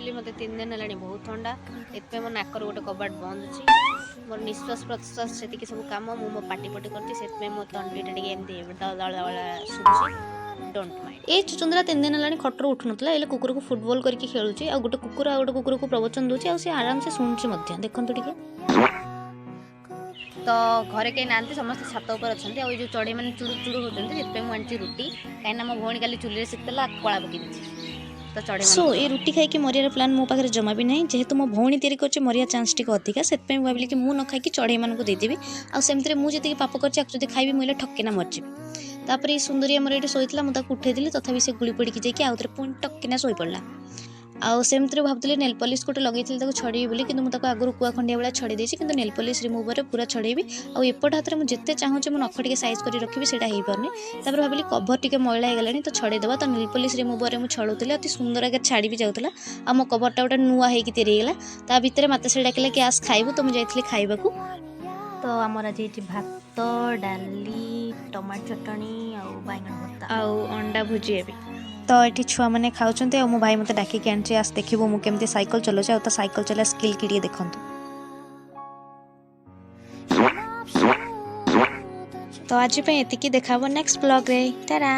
Actually मते 3 दिन हेलानी बहुत ठंडा एतपे मो नाकर गोटे कबाट बंद अछि मोर निश्वास प्रश्वास सेति सब काम मु मो पाटी पटी करती सेतमे मो तंडीटा टिके एमती दळ वाला सुबुची डोंट माइंड ए चुचुंद्रा 3 दिन हेलानी खटर उठु नतला एले कुकुर को फुटबॉल करके खेलुची आ गोटे कुकुर को प्रवचन दोची आ से आराम से सुनची मध्य देखंतु टिके तो घरे कहीं ना समस्त छात उपर अच्छा और जो चढ़ई मैंने चुड़ू चुड़ू होती से मुझे रुटी कहीं मो भौणी काली चुली शिखला कला पकई तो चढ़ई सो ये रुटी खाई मरियार प्लान मो पाखे जमा भी नहीं जेहेतु मो भौणी तैयारी कर मरिया चांस टी अधिका से भाविली कि मुझे न खाई चढ़ई मानक देदेवी आमती मुझे पाप कर खाई मुझे ठकिना मरजी तापर सुंदरिया मोर ये शोला मुझे उठे तथापि से गुड़ी पड़ी जाकि आउ थे पुणी टकिना शोई पड़ा आमती भावुली नेल पॉलिश गोटे लगे छड़े बोली कि मुझे आगुरी कुआ खंडिया भाया छड़े देती कि नेल पॉलिश रिमूवर पूरा छड़ेबी आउ एपट हाथ में मुझे चाहूँ मो नख टे साइज कर रखी से पारनी भाविली कभर टे मैला होगा तो छड़ेदेवा तो नेल पॉलिश रिमूवर मुझे छड़ौली अति सुंदर आगे छाड़ी भी जाऊला आ मो कभरटा गोटे नुआ होगी तैयारी ता भितर मत से डाकिले कि आस खाइबू तो मुझे जाइली खाइबा तो आमर आज भात डाली टमाटो चटनी आउ अंडा भुजी तो ये छुआ मैंने खाऊँ मो भाई मत डाकिक आनी आस देखू मुझे साइकिल चलाऊँ आ साइकिल चला स्किल की देखूँ तो आज ये देखा नेक्स्ट ब्लॉग रे टाटा।